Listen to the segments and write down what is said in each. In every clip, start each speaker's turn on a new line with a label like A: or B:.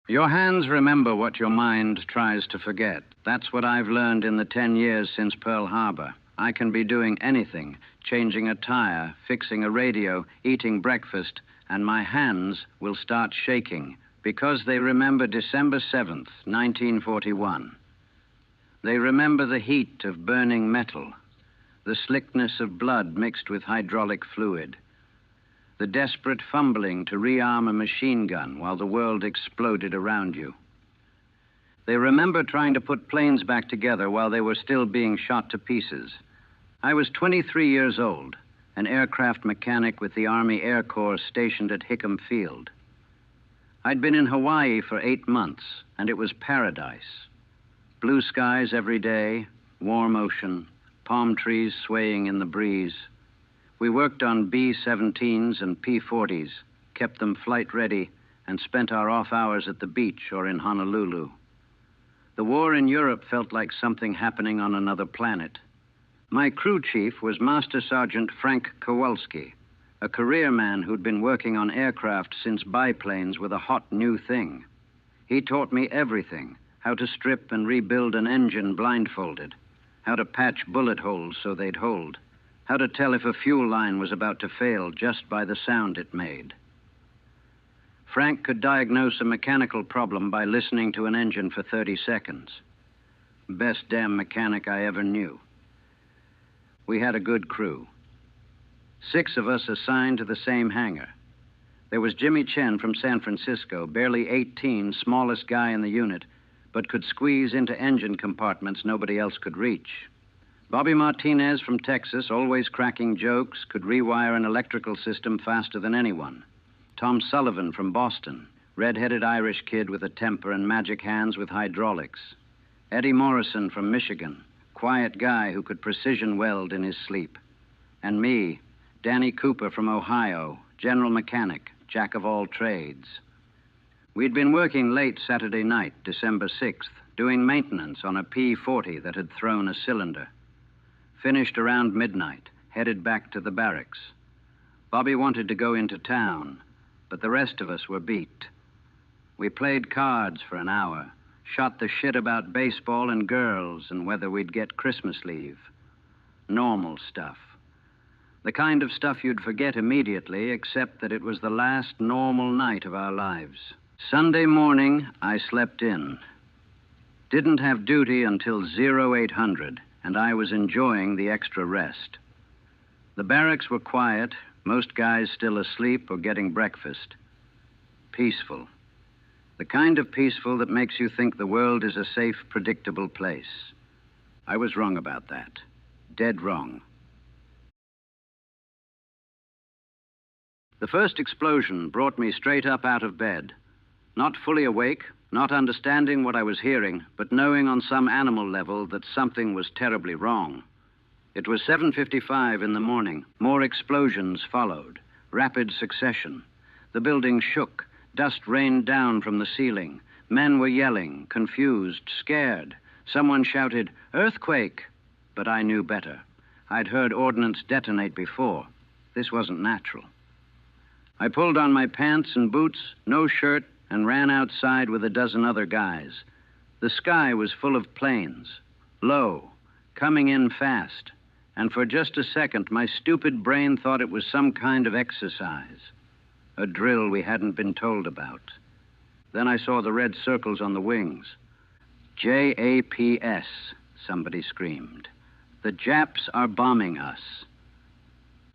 A: Your hands remember what your mind tries to forget. That's what I've learned in the 10 years since Pearl Harbor. I can be doing anything, changing a tire, fixing a radio, eating breakfast, and my hands will start shaking because they remember December 7th, 1941. They remember the heat of burning metal, the slickness of blood mixed with hydraulic fluid, the desperate fumbling to rearm a machine gun while the world exploded around you. They remember trying to put planes back together while they were still being shot to pieces. I was 23 years old, an aircraft mechanic with the Army Air Corps stationed at Hickam Field. I'd been in Hawaii for 8 months, and it was paradise. Blue skies every day, warm ocean, palm trees swaying in the breeze. We worked on B-17s and P-40s, kept them flight ready, and spent our off hours at the beach or in Honolulu. The war in Europe felt like something happening on another planet. My crew chief was Master Sergeant Frank Kowalski, a career man who'd been working on aircraft since biplanes were the hot new thing. He taught me everything, how to strip and rebuild an engine blindfolded, how to patch bullet holes so they'd hold, how to tell if a fuel line was about to fail just by the sound it made. Frank could diagnose a mechanical problem by listening to an engine for 30 seconds. Best damn mechanic I ever knew. We had a good crew. 6 of us assigned to the same hangar. There was Jimmy Chen from San Francisco, barely 18, smallest guy in the unit, but could squeeze into engine compartments nobody else could reach. Bobby Martinez from Texas, always cracking jokes, could rewire an electrical system faster than anyone. Tom Sullivan from Boston, red-headed Irish kid with a temper and magic hands with hydraulics. Eddie Morrison from Michigan, quiet guy who could precision weld in his sleep. And me, Danny Cooper from Ohio, general mechanic, jack of all trades. We'd been working late Saturday night, December 6th, doing maintenance on a P-40 that had thrown a cylinder. Finished around midnight, headed back to the barracks. Bobby wanted to go into town, but the rest of us were beat. We played cards for an hour, shot the shit about baseball and girls and whether we'd get Christmas leave. Normal stuff. The kind of stuff you'd forget immediately, except that it was the last normal night of our lives. Sunday morning, I slept in. Didn't have duty until 0800, and I was enjoying the extra rest. The barracks were quiet, most guys still asleep or getting breakfast. Peaceful. The kind of peaceful that makes you think the world is a safe, predictable place. I was wrong about that. Dead wrong. The first explosion brought me straight up out of bed. Not fully awake, not understanding what I was hearing, but knowing on some animal level that something was terribly wrong. It was 7:55 in the morning. More explosions followed, rapid succession. The building shook. Dust rained down from the ceiling. Men were yelling, confused, scared. Someone shouted, "Earthquake!" But I knew better. I'd heard ordnance detonate before. This wasn't natural. I pulled on my pants and boots, no shirt, and ran outside with a dozen other guys. The sky was full of planes, low, coming in fast. And for just a second, my stupid brain thought it was some kind of exercise, a drill we hadn't been told about. Then I saw the red circles on the wings. JAPS, somebody screamed. The Japs are bombing us.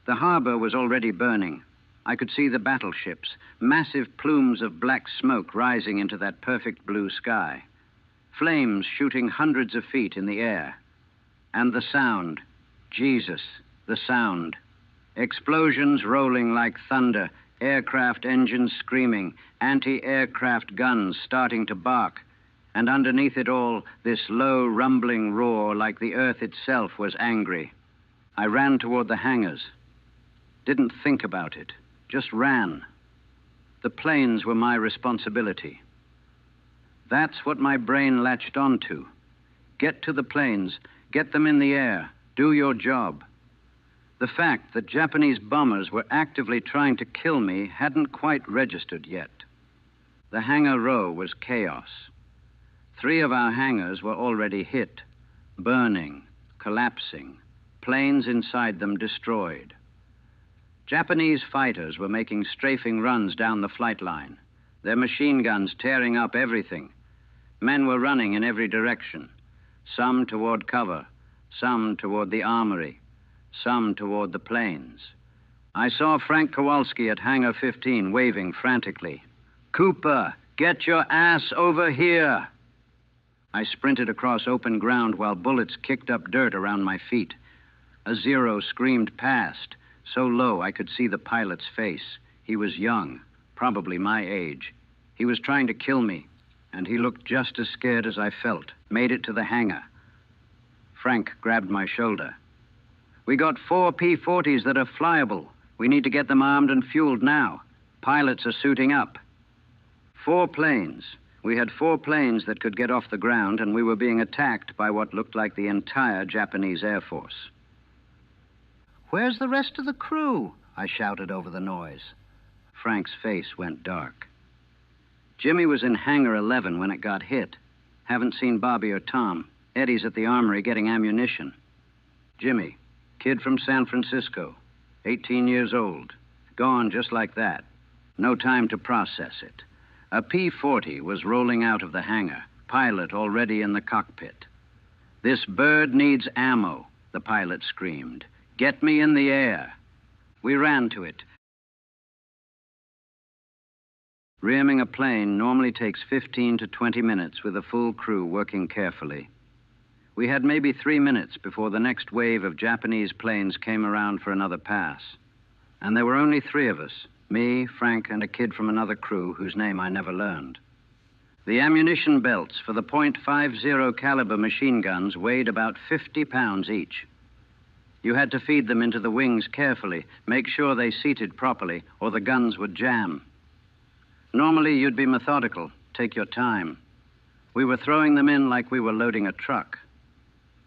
A: The harbor was already burning. I could see the battleships, massive plumes of black smoke rising into that perfect blue sky. Flames shooting hundreds of feet in the air. And the sound. Jesus, the sound. Explosions rolling like thunder, aircraft engines screaming, anti-aircraft guns starting to bark, and underneath it all, this low rumbling roar like the earth itself was angry. I ran toward the hangars. Didn't think about it, just ran. The planes were my responsibility. That's what my brain latched onto. Get to the planes, get them in the air. Do your job. The fact that Japanese bombers were actively trying to kill me hadn't quite registered yet. The hangar row was chaos. 3 of our hangars were already hit, burning, collapsing, planes inside them destroyed. Japanese fighters were making strafing runs down the flight line, their machine guns tearing up everything. Men were running in every direction, some toward cover, some toward the armory, some toward the planes. I saw Frank Kowalski at Hangar 15 waving frantically. "Cooper, get your ass over here!" I sprinted across open ground while bullets kicked up dirt around my feet. A Zero screamed past, so low I could see the pilot's face. He was young, probably my age. He was trying to kill me, and he looked just as scared as I felt. Made it to the hangar. Frank grabbed my shoulder. "We got 4 P-40s that are flyable. We need to get them armed and fueled now. Pilots are suiting up." 4 planes. We had 4 planes that could get off the ground, and we were being attacked by what looked like the entire Japanese Air Force. "Where's the rest of the crew?" I shouted over the noise. Frank's face went dark. "Jimmy was in Hangar 11 when it got hit. Haven't seen Bobby or Tom. Eddie's at the armory getting ammunition." Jimmy, kid from San Francisco, 18 years old. Gone just like that. No time to process it. A P-40 was rolling out of the hangar, pilot already in the cockpit. "This bird needs ammo," the pilot screamed. "Get me in the air." We ran to it. Rearming a plane normally takes 15 to 20 minutes with a full crew working carefully. We had maybe 3 minutes before the next wave of Japanese planes came around for another pass. And there were only 3 of us, me, Frank, and a kid from another crew whose name I never learned. The ammunition belts for the .50 caliber machine guns weighed about 50 pounds each. You had to feed them into the wings carefully, make sure they seated properly, or the guns would jam. Normally, you'd be methodical, take your time. We were throwing them in like we were loading a truck.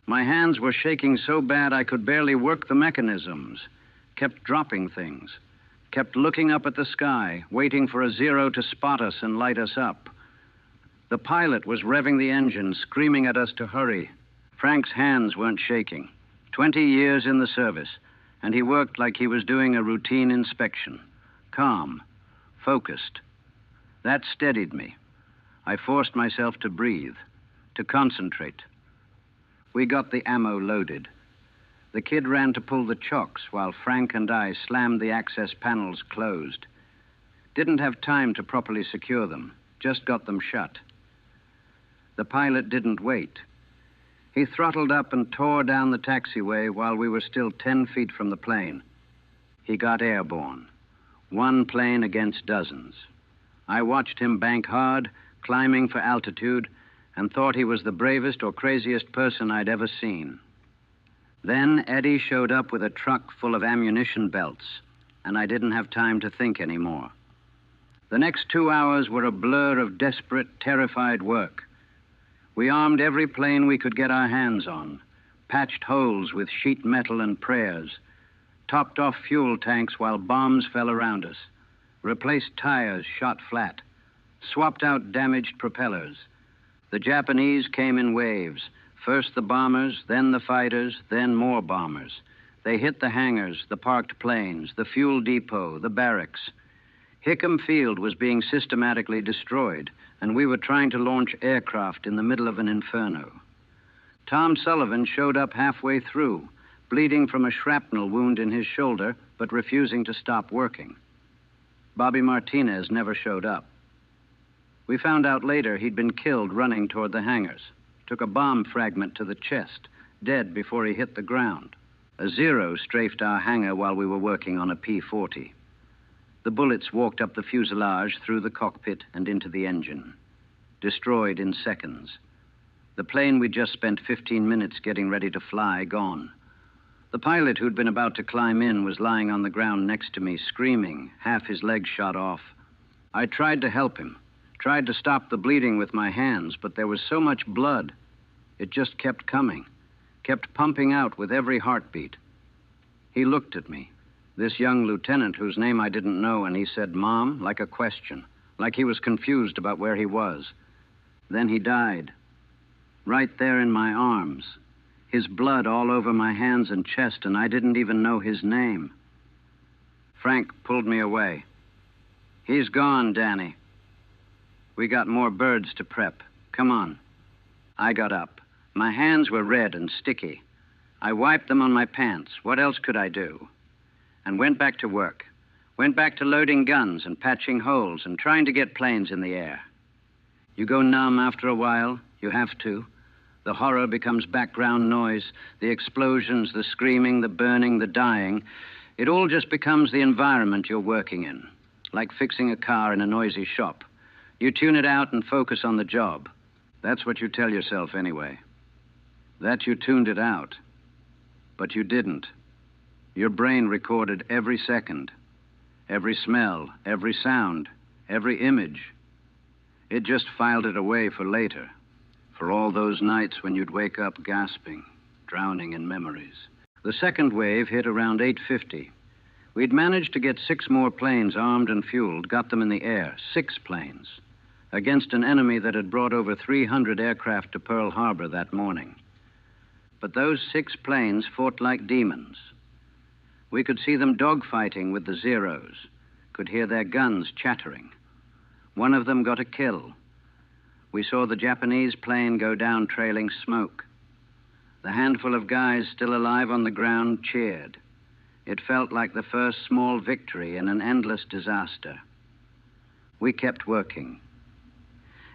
A: My hands were shaking so bad I could barely work the mechanisms, kept dropping things, kept looking up at the sky, waiting for a Zero to spot us and light us up. The pilot was revving the engine, screaming at us to hurry. Frank's hands weren't shaking. 20 years in the service, and he worked like he was doing a routine inspection. Calm, focused. That steadied me. I forced myself to breathe, to concentrate. We got the ammo loaded. The kid ran to pull the chocks while Frank and I slammed the access panels closed. Didn't have time to properly secure them, just got them shut. The pilot didn't wait. He throttled up and tore down the taxiway while we were still 10 feet from the plane. He got airborne. 1 plane against dozens. I watched him bank hard, climbing for altitude, and thought he was the bravest or craziest person I'd ever seen. Then Eddie showed up with a truck full of ammunition belts, and I didn't have time to think anymore. The next 2 hours were a blur of desperate, terrified work. We armed every plane we could get our hands on, patched holes with sheet metal and prayers, topped off fuel tanks while bombs fell around us, replaced tires shot flat, swapped out damaged propellers. The Japanese came in waves, first the bombers, then the fighters, then more bombers. They hit the hangars, the parked planes, the fuel depot, the barracks. Hickam Field was being systematically destroyed, and we were trying to launch aircraft in the middle of an inferno. Tom Sullivan showed up halfway through, bleeding from a shrapnel wound in his shoulder, but refusing to stop working. Bobby Martinez never showed up. We found out later he'd been killed running toward the hangars. Took a bomb fragment to the chest, dead before he hit the ground. A Zero strafed our hangar while we were working on a P-40. The bullets walked up the fuselage, through the cockpit, and into the engine. Destroyed in seconds. The plane we'd just spent 15 minutes getting ready to fly, gone. The pilot who'd been about to climb in was lying on the ground next to me, screaming, half his legs shot off. I tried to help him, tried to stop the bleeding with my hands, but there was so much blood. It just kept coming, kept pumping out with every heartbeat. He looked at me, this young lieutenant whose name I didn't know, and he said, "Mom," like a question. like he was confused about where he was. Then he died, right there in my arms, his blood all over my hands and chest, and I didn't even know his name. Frank pulled me away. He's gone, Danny. We got more birds to prep. Come on. I got up. My hands were red and sticky. I wiped them on my pants. What else could I do? And went back to work. Went back to loading guns and patching holes and trying to get planes in the air. You go numb after a while. You have to. The horror becomes background noise. The explosions, the screaming, the burning, the dying. It all just becomes the environment you're working in. Like fixing a car in a noisy shop. You tune it out and focus on the job. That's what you tell yourself anyway. That you tuned it out. But you didn't. Your brain recorded every second. Every smell, every sound, every image. It just filed it away for later. For all those nights when you'd wake up gasping, drowning in memories. The second wave hit around 8:50. We'd managed to get 6 more planes armed and fueled, got them in the air, 6 planes, against an enemy that had brought over 300 aircraft to Pearl Harbor that morning. But those 6 planes fought like demons. We could see them dogfighting with the Zeros, could hear their guns chattering. One of them got a kill. We saw the Japanese plane go down trailing smoke. The handful of guys still alive on the ground cheered. It felt like the first small victory in an endless disaster. We kept working.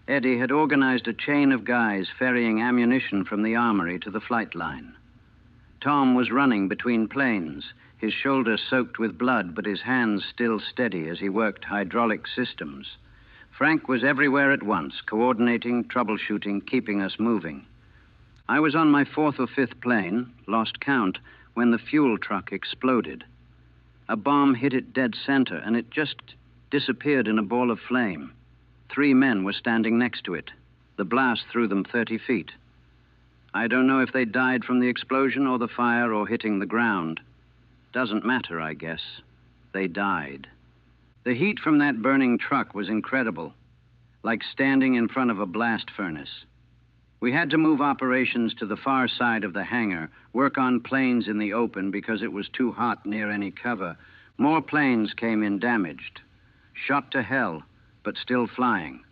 A: Eddie had organized a chain of guys ferrying ammunition from the armory to the flight line. Tom was running between planes, his shoulders soaked with blood, but his hands still steady as he worked hydraulic systems. Frank was everywhere at once, coordinating, troubleshooting, keeping us moving. I was on my 4th or 5th plane, lost count, when the fuel truck exploded. A bomb hit it dead center, and it just disappeared in a ball of flame. 3 men were standing next to it. The blast threw them 30 feet. I don't know if they died from the explosion or the fire or hitting the ground. Doesn't matter, I guess. They died. The heat from that burning truck was incredible, like standing in front of a blast furnace. We had to move operations to the far side of the hangar, work on planes in the open because it was too hot near any cover. More planes came in damaged, shot to hell, but still flying.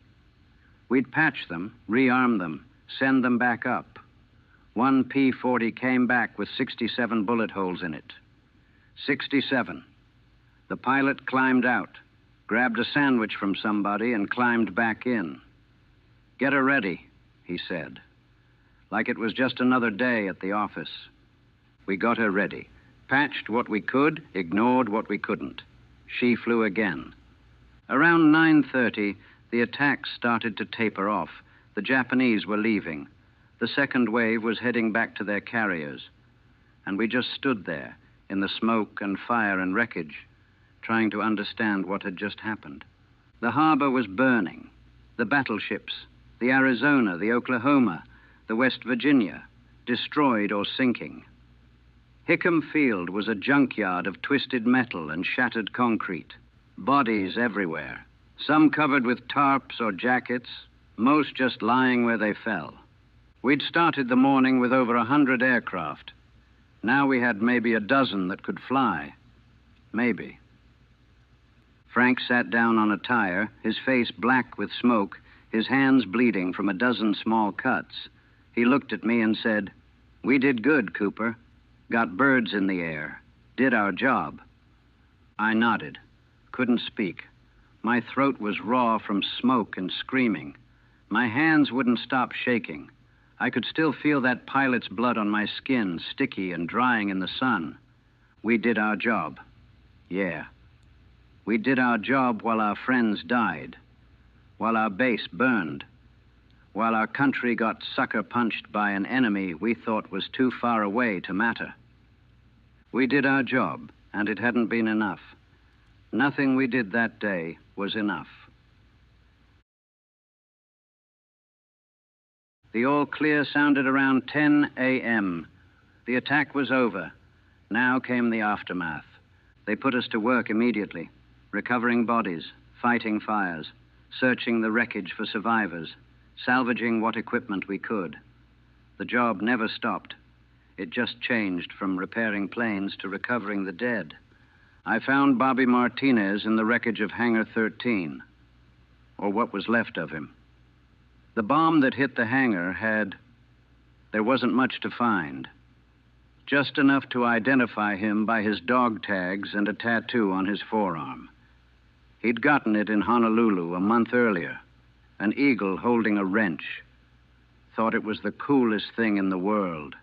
A: We'd patch them, rearm them, send them back up. One P-40 came back with 67 bullet holes in it. 67. The pilot climbed out, grabbed a sandwich from somebody, and climbed back in. "Get her ready," he said, like it was just another day at the office. We got her ready, patched what we could, ignored what we couldn't. She flew again. Around 9:30, the attacks started to taper off. The Japanese were leaving. The second wave was heading back to their carriers. And we just stood there, in the smoke and fire and wreckage, trying to understand what had just happened. The harbor was burning. The battleships, the Arizona, the Oklahoma, the West Virginia, destroyed or sinking. Hickam Field was a junkyard of twisted metal and shattered concrete. Bodies everywhere, some covered with tarps or jackets, most just lying where they fell. We'd started the morning with over 100 aircraft. Now we had maybe a dozen that could fly. Maybe. Frank sat down on a tire, his face black with smoke, his hands bleeding from a dozen small cuts. He looked at me and said, "We did good, Cooper. Got birds in the air. Did our job." I nodded. Couldn't speak. My throat was raw from smoke and screaming. My hands wouldn't stop shaking. I could still feel that pilot's blood on my skin, sticky and drying in the sun. We did our job. Yeah. We did our job while our friends died, while our base burned, while our country got sucker punched by an enemy we thought was too far away to matter. We did our job, and it hadn't been enough. Nothing we did that day was enough. The all clear sounded around 10 a.m. The attack was over. Now came the aftermath. They put us to work immediately, recovering bodies, fighting fires, searching the wreckage for survivors, salvaging what equipment we could. The job never stopped. It just changed from repairing planes to recovering the dead. I found Bobby Martinez in the wreckage of Hangar 13, or what was left of him. The bomb that hit the hangar there wasn't much to find. Just enough to identify him by his dog tags and a tattoo on his forearm. He'd gotten it in Honolulu a month earlier, an eagle holding a wrench. Thought it was the coolest thing in the world.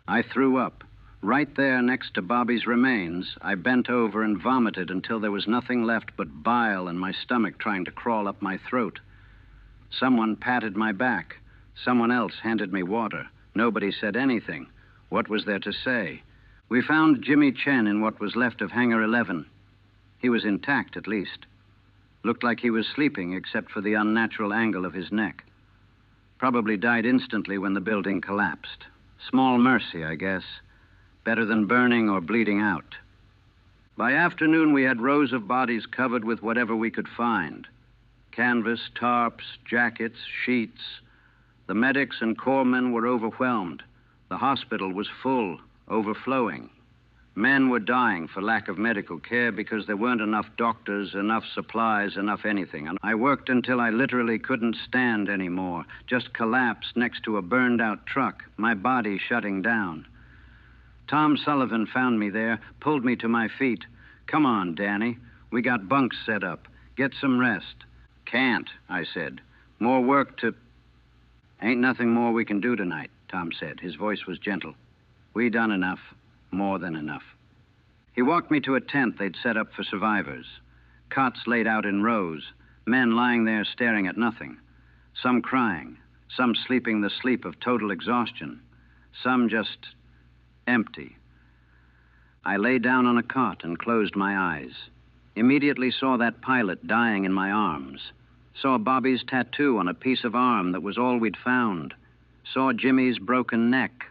A: I threw up. Right there next to Bobby's remains, I bent over and vomited until there was nothing left but bile and my stomach trying to crawl up my throat. Someone patted my back. Someone else handed me water. Nobody said anything. What was there to say? We found Jimmy Chen in what was left of Hangar 11. He was intact, at least. Looked like he was sleeping, except for the unnatural angle of his neck. Probably died instantly when the building collapsed. Small mercy, I guess. Better than burning or bleeding out. By afternoon, we had rows of bodies covered with whatever we could find. Canvas, tarps, jackets, sheets. The medics and corpsmen were overwhelmed. The hospital was full, overflowing. Men were dying for lack of medical care because there weren't enough doctors, enough supplies, enough anything. And I worked until I literally couldn't stand anymore, just collapsed next to a burned-out truck, my body shutting down. Tom Sullivan found me there, pulled me to my feet. "Come on, Danny. We got bunks set up. Get some rest." "Can't," I said. "More work to..." "Ain't nothing more we can do tonight," Tom said. His voice was gentle. "We done enough. More than enough." He walked me to a tent they'd set up for survivors. Cots laid out in rows, men lying there staring at nothing. Some crying, some sleeping the sleep of total exhaustion, some just empty. I lay down on a cot and closed my eyes. Immediately saw that pilot dying in my arms. Saw Bobby's tattoo on a piece of arm that was all we'd found. Saw Jimmy's broken neck.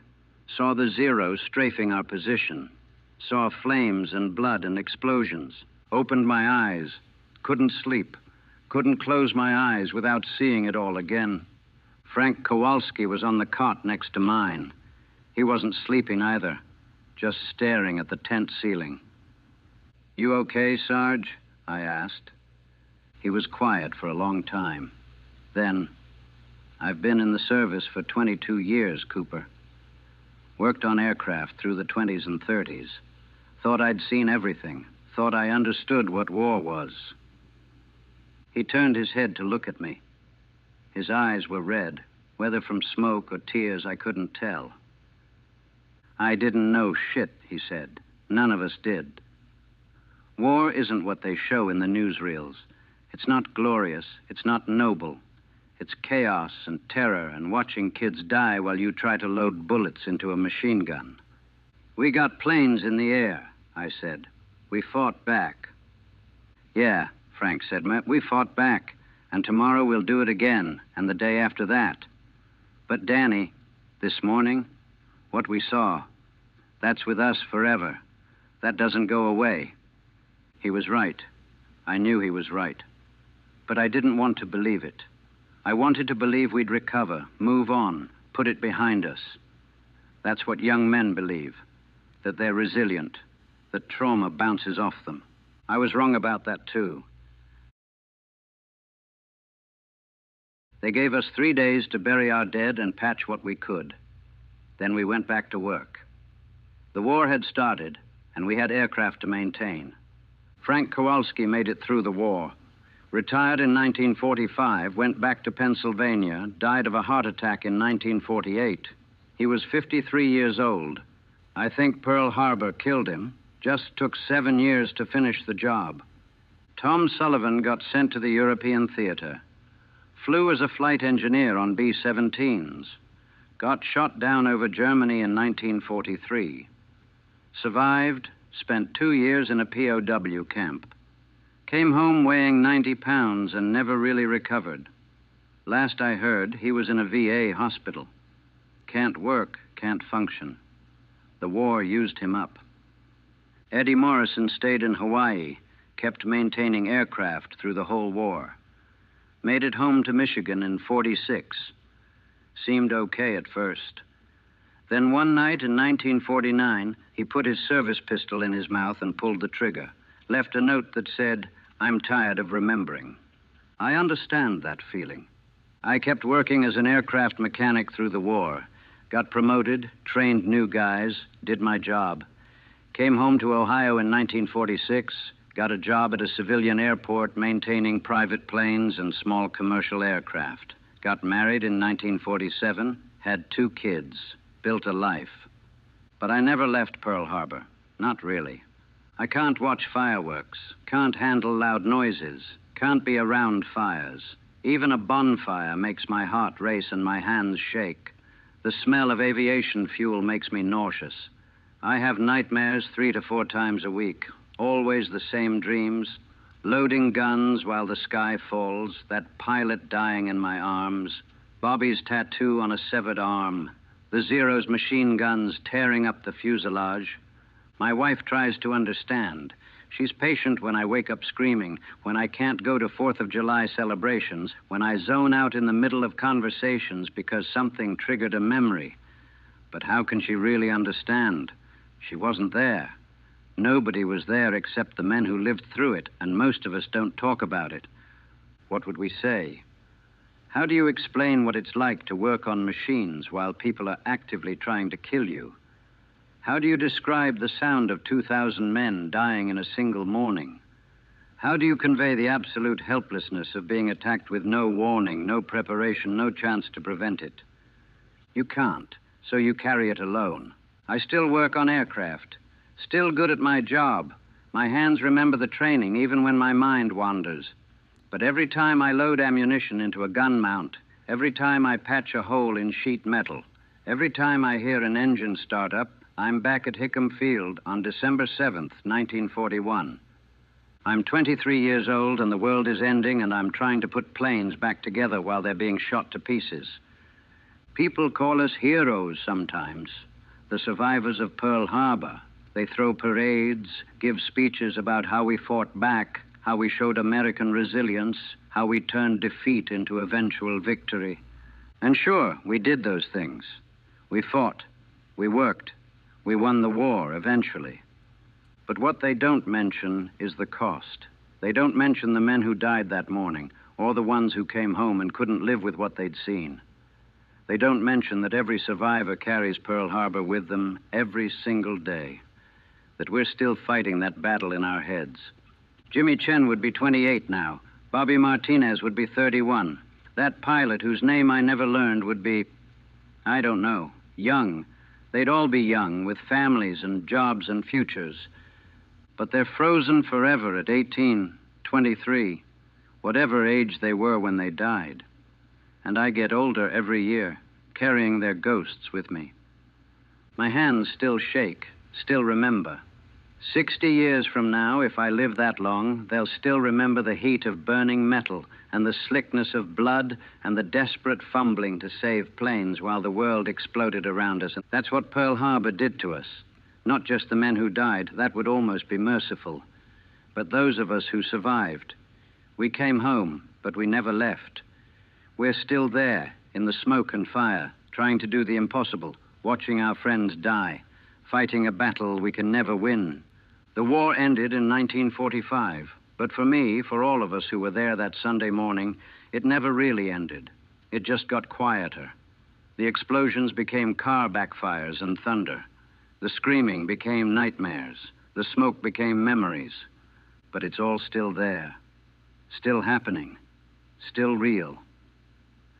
A: Saw the Zero strafing our position. Saw flames and blood and explosions. Opened my eyes. Couldn't sleep. Couldn't close my eyes without seeing it all again. Frank Kowalski was on the cot next to mine. He wasn't sleeping either, just staring at the tent ceiling. "You okay, Sarge?" I asked. He was quiet for a long time. Then, "I've been in the service for 22 years, Cooper. Worked on aircraft through the 20s and 30s. Thought I'd seen everything. Thought I understood what war was." He turned his head to look at me. His eyes were red, whether from smoke or tears I couldn't tell. "I didn't know shit," he said. "None of us did. War isn't what they show in the newsreels. It's not glorious. It's not noble. It's chaos and terror and watching kids die while you try to load bullets into a machine gun." "We got planes in the air," I said. "We fought back." "Yeah," Frank said, "we fought back. And tomorrow we'll do it again, and the day after that. But Danny, this morning, what we saw, that's with us forever. That doesn't go away." He was right. I knew he was right. But I didn't want to believe it. I wanted to believe we'd recover, move on, put it behind us. That's what young men believe, that they're resilient, that trauma bounces off them. I was wrong about that, too. They gave us 3 days to bury our dead and patch what we could. Then we went back to work. The war had started, and we had aircraft to maintain. Frank Kowalski made it through the war. Retired in 1945, went back to Pennsylvania, died of a heart attack in 1948. He was 53 years old. I think Pearl Harbor killed him. Just took 7 years to finish the job. Tom Sullivan got sent to the European theater. Flew as a flight engineer on B-17s. Got shot down over Germany in 1943. Survived, spent 2 years in a POW camp. Came home weighing 90 pounds and never really recovered. Last I heard, he was in a VA hospital. Can't work, can't function. The war used him up. Eddie Morrison stayed in Hawaii, kept maintaining aircraft through the whole war. Made it home to Michigan in '46. Seemed okay at first. Then one night in 1949, he put his service pistol in his mouth and pulled the trigger. Left a note that said, "I'm tired of remembering." I understand that feeling. I kept working as an aircraft mechanic through the war. Got promoted, trained new guys, did my job. Came home to Ohio in 1946, got a job at a civilian airport maintaining private planes and small commercial aircraft. Got married in 1947, had 2 kids, built a life. But I never left Pearl Harbor. Not really. I can't watch fireworks, can't handle loud noises, can't be around fires. Even a bonfire makes my heart race and my hands shake. The smell of aviation fuel makes me nauseous. I have nightmares 3 to 4 times a week. Always the same dreams. Loading guns while the sky falls, that pilot dying in my arms, Bobby's tattoo on a severed arm, the Zero's machine guns tearing up the fuselage. My wife tries to understand. She's patient when I wake up screaming, when I can't go to 4th of July celebrations, when I zone out in the middle of conversations because something triggered a memory. But how can she really understand? She wasn't there. Nobody was there except the men who lived through it, and most of us don't talk about it. What would we say? How do you explain what it's like to work on machines while people are actively trying to kill you? How do you describe the sound of 2,000 men dying in a single morning? How do you convey the absolute helplessness of being attacked with no warning, no preparation, no chance to prevent it? You can't, so you carry it alone. I still work on aircraft. Still good at my job. My hands remember the training even when my mind wanders. But every time I load ammunition into a gun mount, every time I patch a hole in sheet metal, every time I hear an engine start up, I'm back at Hickam Field on December 7th, 1941. I'm 23 years old and the world is ending and I'm trying to put planes back together while they're being shot to pieces. People call us heroes sometimes, the survivors of Pearl Harbor. They throw parades, give speeches about how we fought back, how we showed American resilience, how we turned defeat into eventual victory. And sure, we did those things. We fought. We worked. We won the war eventually. But what they don't mention is the cost. They don't mention the men who died that morning, or the ones who came home and couldn't live with what they'd seen. They don't mention that every survivor carries Pearl Harbor with them every single day, that we're still fighting that battle in our heads. Jimmy Chen would be 28 now. Bobby Martinez would be 31. That pilot whose name I never learned would be, I don't know, young. They'd all be young, with families and jobs and futures. But they're frozen forever at 18, 23, whatever age they were when they died. And I get older every year, carrying their ghosts with me. My hands still shake, still remember. 60 years from now, if I live that long, they'll still remember the heat of burning metal and the slickness of blood and the desperate fumbling to save planes while the world exploded around us. And that's what Pearl Harbor did to us. Not just the men who died, that would almost be merciful, but those of us who survived. We came home, but we never left. We're still there, in the smoke and fire, trying to do the impossible, watching our friends die, fighting a battle we can never win. The war ended in 1945, but for me, for all of us who were there that Sunday morning, it never really ended. It just got quieter. The explosions became car backfires and thunder. The screaming became nightmares. The smoke became memories. But it's all still there, still happening, still real.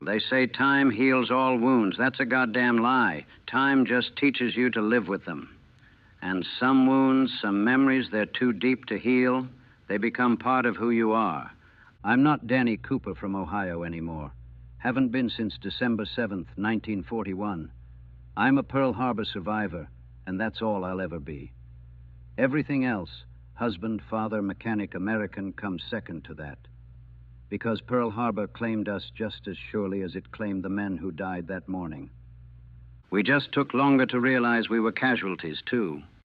A: They say time heals all wounds. That's a goddamn lie. Time just teaches you to live with them. And some wounds, some memories, they're too deep to heal. They become part of who you are. I'm not Danny Cooper from Ohio anymore. Haven't been since December 7th, 1941. I'm a Pearl Harbor survivor, and that's all I'll ever be. Everything else, husband, father, mechanic, American, comes second to that. Because Pearl Harbor claimed us just as surely as it claimed the men who died that morning. We just took longer to realize we were casualties, too.